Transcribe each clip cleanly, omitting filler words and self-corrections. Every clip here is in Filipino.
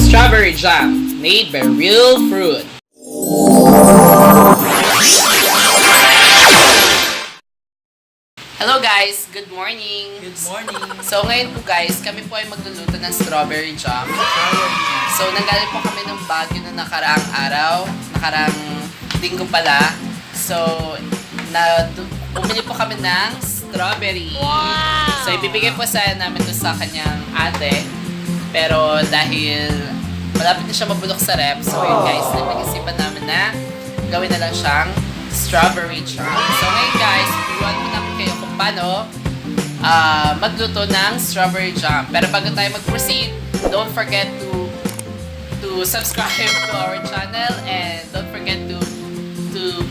strawberry jam made by real fruit. Hello guys, good morning. Good morning. So ngayon po guys, kami po ay magluluto ng strawberry jam. So nanggaling po kami ng Baguio na nakaraang araw, nakaraang linggo pala. So bumili po kami ng strawberry. Wow! So ibibigay po sana namin to sa kanyang ate. Pero dahil malapit na siya mabulok sa rep, so yun guys, nag-isipan namin na gawin na lang siyang strawberry jam. So ngayon guys, turuan ko namin kayo kung paano magluto ng strawberry jam. Pero bago tayo mag-proceed, don't forget to subscribe to our channel and don't forget to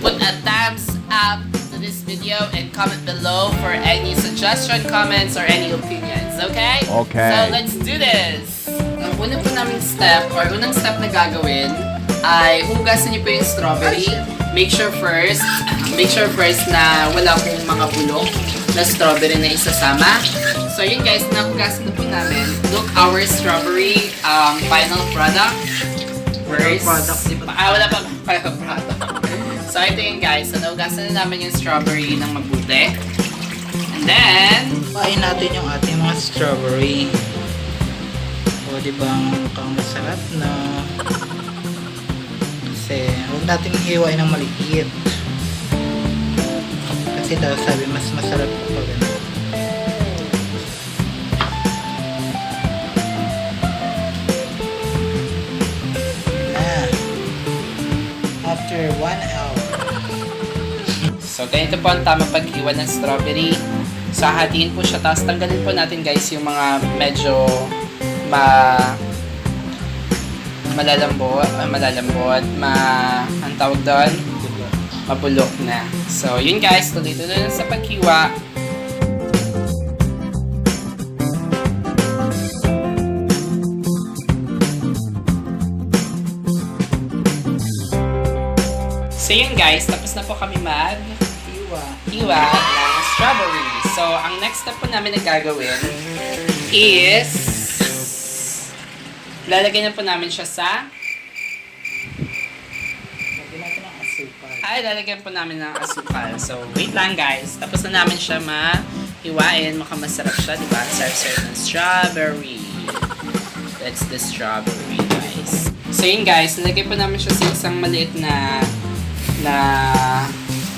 put a thumbs up to this video and comment below for any suggestion, comments, or any opinions. Okay? Okay. So let's do this! Ang unang po naming step, or unang step na gagawin, ay hugasan niyo po yung strawberry. Make sure first na wala pong mga bulok na strawberry na isasama. So yun guys, nahugasan na po namin. Look our strawberry final product. First, wala pa final product. So ito yun guys, so nahugasan na namin yung strawberry ng mabuti. And then, Pain natin yung ating mga strawberry. O diba, mukhang masarap na. Kasi, huwag natin hiwain ng maliit. Kasi daw sabi, mas masarap kapag ano. After 1 hour. so ganito po ang tamang paghiwa ng strawberry. So hahatiin po siya, tapos tanggalin po natin guys yung mga medyo malalambot, ang tawag doon, mabulok na. So yun guys, tuloy-tuloy na sa paghiwa. So yun guys, tapos na po kami hiwa ng strawberry. So ang next step po namin na gagawin is lalagyan na po namin siya sa lalagyan po namin ng asukal. So wait lang guys, tapos na namin siya mahiwain, masarap siya, diba? Sarap-sarap ng strawberry. That's the strawberry guys. So yun guys, nalagyan po namin siya sa isang maliit na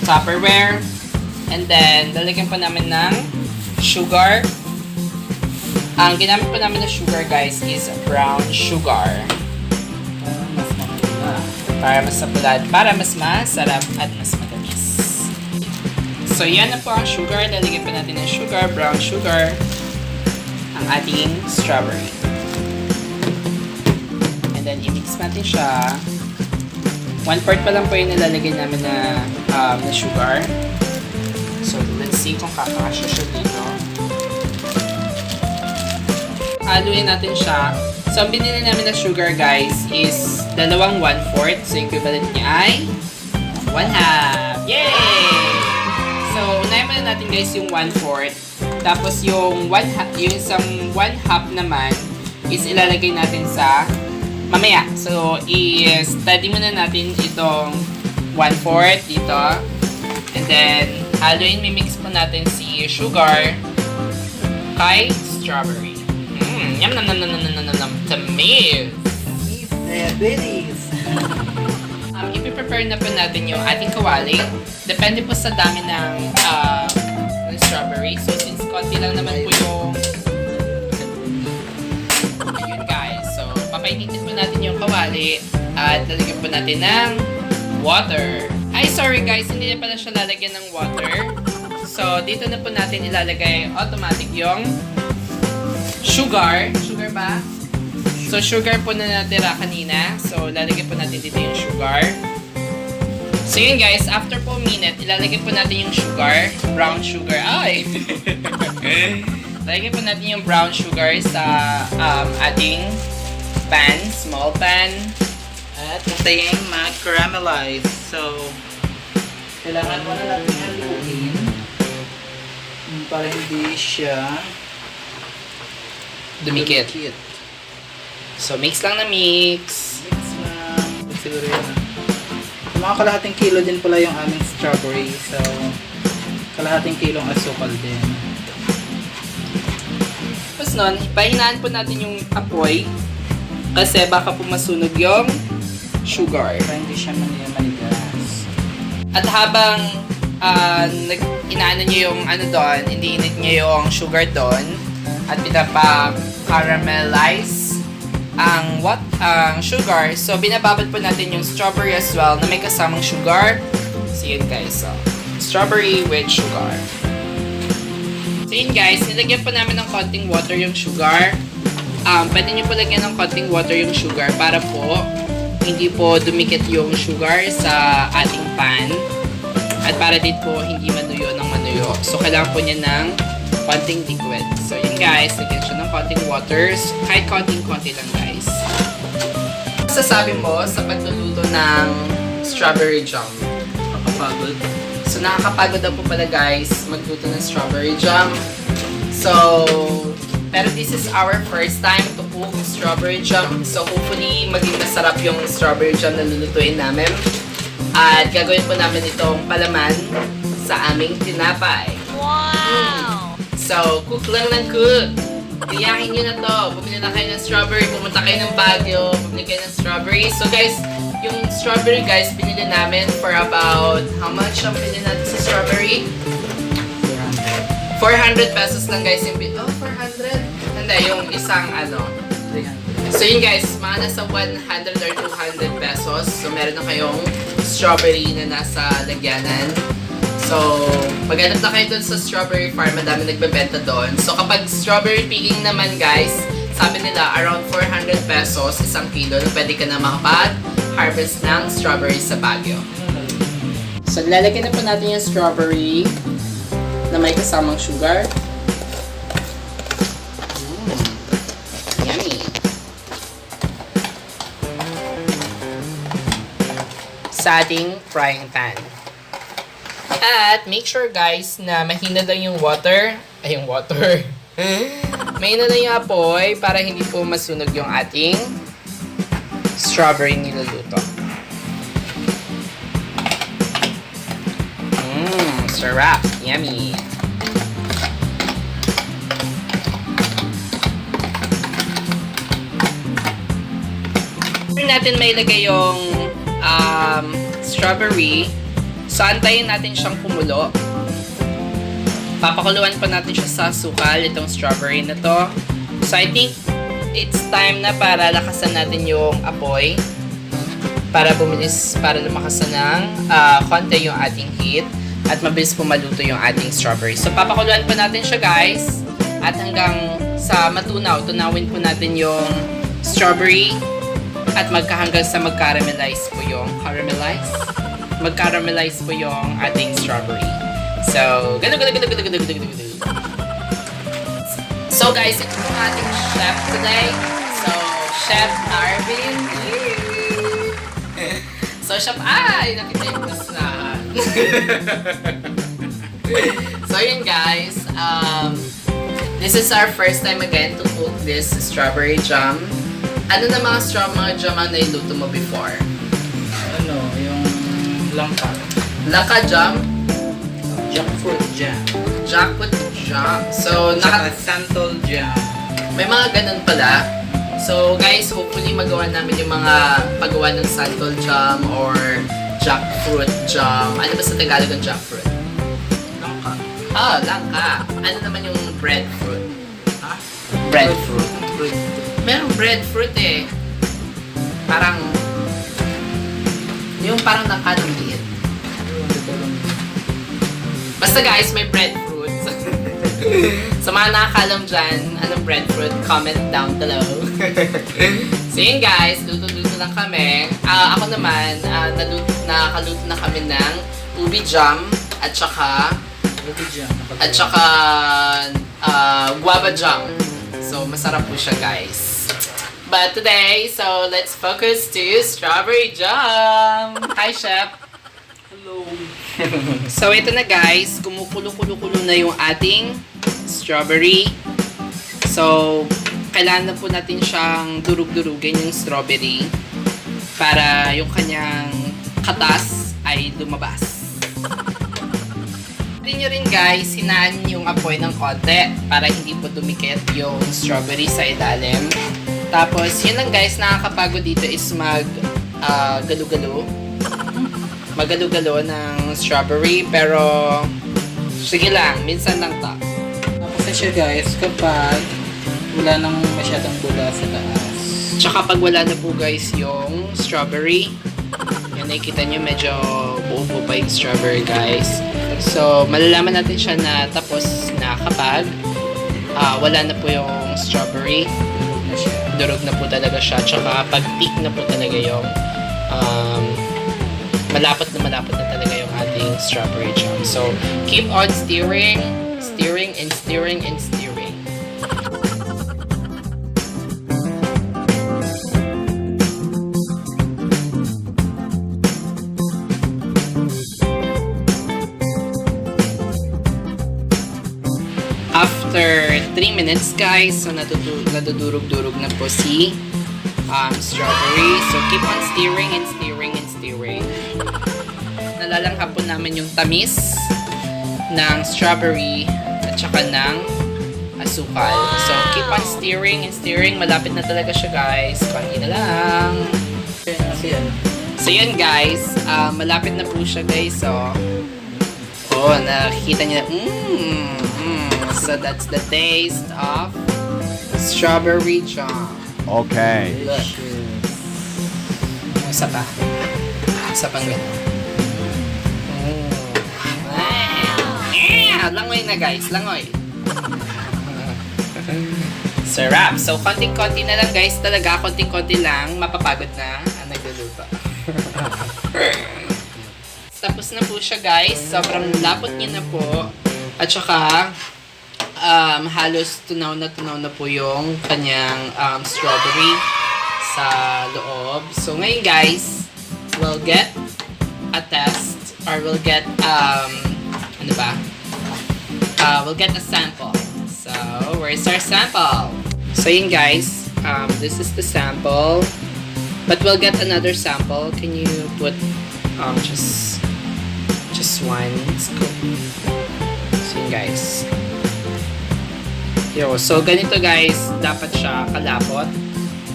Tupperware. And then, lalagyan po namin ng sugar. Ang ginamit po namin na sugar, guys, is brown sugar. Para mas mapulad, para mas masarap at mas matamis. So, yan na po ang sugar. Lalagyan po natin ng sugar, brown sugar, ang ating strawberry. And then, i-mix natin siya. 1/4 pa lang po yung nilalagay namin na sugar. So, let's see kung kakasya siya dito. Haluin natin siya. So, ang binili namin na sugar, guys, is 1/4. So, equivalent niya ay 1/2. Yay! So, unahin muna natin, guys, yung 1/4. Tapos, yung isang 1/2 naman is ilalagay natin sa mamaya. So, i-study muna natin itong 1/4 dito. And then, haluin, mimix po natin si sugar kay strawberry. Yum, nam, nam, nam, nam, nam, nam, nam, tamis! Diabetes. Ipiprepare na po natin yung ating kawali. Depende po sa dami ng strawberry. So, since konti lang naman po yung papainitin po natin yung kawali at lalagyan po natin ng water. Ay, sorry guys, hindi na pala siya lalagyan ng water. So, dito na po natin ilalagay automatic yung sugar. Sugar ba? So, sugar po na natira kanina. So, lalagyan po natin dito yung sugar. So, yun guys, after po a minute, ilalagay po natin yung sugar. Brown sugar. Ay! Lalagyan po natin yung brown sugar sa ating pan, small pan. At ito yung ma-caramelize. So, kailangan mo na natin haluin para hindi siya Dumikit. So, mix lang na mix. Mix na. Siguro yun. Mga kalahating kilo din pala yung aming strawberry. So, kalahating kilong asukal din. Tapos nun, pahinaan po natin yung apoy. Kasi baka po masunog yung sugar. Para hindi siya manigas. At habang inaano nyo yung ano doon, iniinit nyo yung sugar doon, at pinapa-caramelize ang sugar. So, binababad po natin yung strawberry as well na may kasamang sugar. So, yun guys. So, strawberry with sugar. So, yun guys. Nilagyan po namin ng konting water yung sugar. Pwede nyo po lagyan ng konting water yung sugar para po hindi po dumikit yung sugar sa ating pan. At para din po hindi manuyo ng manuyo. So, kailangan po niya ng konting liquid. So, yun guys. Lagyan siya ng konting waters. Kahit konting-konti lang guys. Sasabi mo sa pagluluto ng strawberry jam? Nakakapagod. So, nakakapagod daw po pala guys magluto ng strawberry jam. So, pero this is our first time to cook strawberry jam. So, hopefully, maging masarap yung strawberry jam na lulutuin namin. At gagawin po namin itong palaman sa aming tinapay. Wow! So, cook lang ng cook. Iyakin nyo na to. Bumili na kayo ng strawberry. Pumunta kayo ng Baguio. Bumili kayo ng strawberry. So, guys, yung strawberry, guys, binili namin for about, how much ang binili natin sa strawberry? 400 pesos lang, guys. Yung 400? Hindi, yung isang, 300. So, yun, guys, mga nasa 100 or 200 pesos. So, meron na kayong strawberry na nasa lagyanan. So, maghanap na kayo dun sa strawberry farm. Madami nagbebenta doon. So, kapag strawberry picking naman, guys, sabi nila, around 400 pesos, isang kilo, na pwede ka na makapag-harvest ng strawberry sa Baguio. So, lalagyan na po natin yung strawberry na may kasamang sugar. Yummy! Sa ating frying pan. At make sure guys na mahina lang yung water. Ay, yung water. Mahina lang yung apoy para hindi po masunog yung ating strawberry niluluto. Sarap. Yummy. After natin may ilagay yung strawberry, so antayin natin siyang kumulo. Papakuluan pa natin siya sa sukal, itong strawberry na to. So I think it's time na para lakasan natin yung apoy. Para lumakas ng konti yung ating heat. At mabilis po maluto yung ating strawberry. So papakuluan pa natin siya guys. At hanggang sa matunaw, tunawin po natin yung strawberry. At hanggang sa mag-caramelize po yung mag-caramelize po yung ating strawberry. So, So guys, ito po ating chef today. So, Chef Arvin. So, Chef, nakita yung kasnahan. So, yun guys. This is our first time again to cook this strawberry jam. Ano na mga jam ang nailuto mo before? Yung langka. Langka jam? Jackfruit jam. Jackfruit jam. So, Tsaka santol jam. may mga ganun pala. So, guys, hopefully magawa namin yung mga paggawa ng santol jam or jackfruit jam. Ano ba sa Tagalog ang jackfruit? Langka. Langka. Ano naman yung breadfruit? Ha? Breadfruit. Fruit. Merong breadfruit eh. Parang, yung parang langka ng liit. Basta guys, may breadfruit. Sa mga nakakalam dyan, anong breadfruit, comment down below. So yun guys, luto-luto lang kami. Ako naman, nakaluto na kami ng ubi jam at saka guava jam. So masarap po siya guys. But today, so let's focus to strawberry jam. Hi Chef! Hello. So ito na guys, kumukulo-kulo-kulo na yung ating strawberry. So kailangan na po natin siyang durug-durugin yung strawberry para yung kanyang katas ay lumabas. Pwede nyo rin guys, hinaan yung apoy ng konti para hindi po dumikit yung strawberry sa ilalim. Tapos, yun lang guys, nakakapagod dito is galo-galo ng strawberry, pero sige lang, minsan lang to. Tapos siya guys, kapag wala nang masyadong bula sa taas. Tsaka pag wala na po guys yung strawberry, yan nakikita nyo medyo buo po pa yung strawberry guys. So, malalaman natin siya na tapos na kapag wala na po yung strawberry. Durog na po talaga siya. Tsaka pag peak na po talaga yung malapot na talaga yung ating strawberry jam. So, keep on stirring and stirring and stirring. After 3 minutes guys, so nadudurog-durog na po si strawberry. So keep on stirring and stirring and stirring. Nalalanghap po namin yung tamis ng strawberry at saka ng asukal. So keep on stirring and stirring. Malapit na talaga siya guys. Konti na lang. So yun guys, malapit na po siya guys. So, nakikita niyo na, so that's the taste of strawberry jam. Okay. Look. Isa pa. Isa pang gano'n. Langoy na guys, langoy. Sarap. So, konting-konti na lang guys. Talaga, konting-konti lang. Mapapagod na ang nagluluto. Tapos na po siya guys. Sobrang lapot niya na po. At saka, halos tunaw na po yung kanyang strawberry sa loob. So, ngayon guys, we'll get a test or we'll get, ano ba? We'll get a sample. So, where's our sample? So, yun guys, this is the sample. But we'll get another sample. Can you put just one scoop? So, yun guys. So, ganito guys, dapat siya kalapot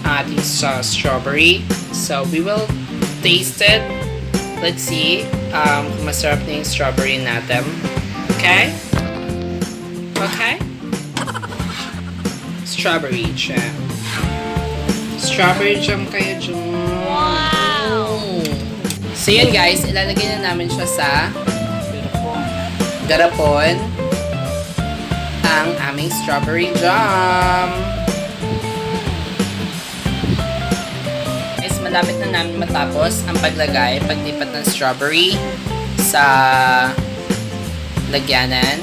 ating strawberry. So, we will taste it. Let's see kung masarap na yung strawberry natin. Okay? Okay? Strawberry jam. Strawberry jam kayo dyan. Wow! So, yun guys, ilalagay na namin siya sa garapon ang aming strawberry jam. Guys, malapit na namin matapos ang paglipat ng strawberry sa lagyanan.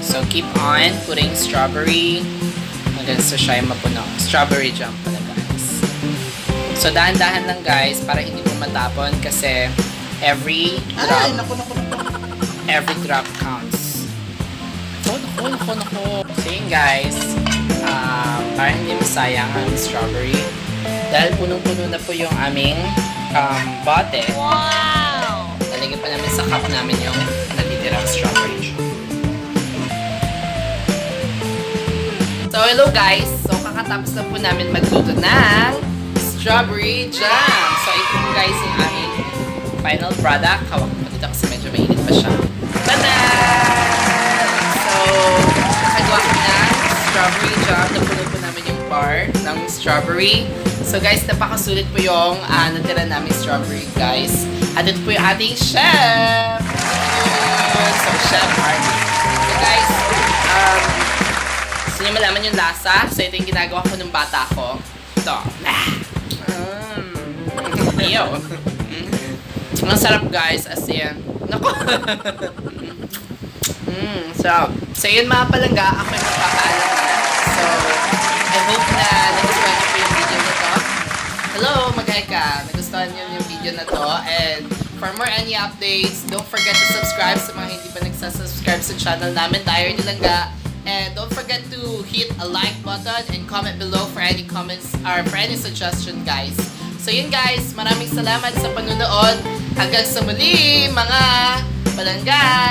So, keep on putting strawberry hanggang sa siya ay mapuno. Strawberry jam pala guys. So, dahan-dahan lang guys para hindi po matapon kasi every drop counts. Naku. So yun guys, para hindi masayang ang strawberry. Dahil punong-puno na po yung aming bote. Wow! Lalagyan pa namin sa cup namin yung natitirang strawberry. So hello guys, so kakatapos na po namin magluto ng strawberry jam. So ito po guys yung aming final product. Hawak ko dito kasi medyo mainit pa siya. Tada! So, nakagawa ko ng strawberry jam. Napuno po namin yung bar ng strawberry. So guys, napakasulit po yung natira namin strawberry guys. At ito po yung ating chef! So, Chef Arnie. So guys, gusto nyo malaman yung lasa? So ito yung ginagawa ko ng bata ko. Ito. Ew. Ang sarap guys, as in. Naku! So yun mga palangga, ako yung magpapaalam na. So, I hope na nagustuhan nyo po yung video na to. Hello, mag-hi ka. Nagustuhan nyo yung video na to. And for more any updates, don't forget to subscribe sa mga hindi pa nagsasubscribe sa channel namin, Diary ni Langga. And don't forget to hit a like button and comment below for any comments or for any suggestion, guys. So yun guys, maraming salamat sa panunood. Hanggang sa muli, mga palangga!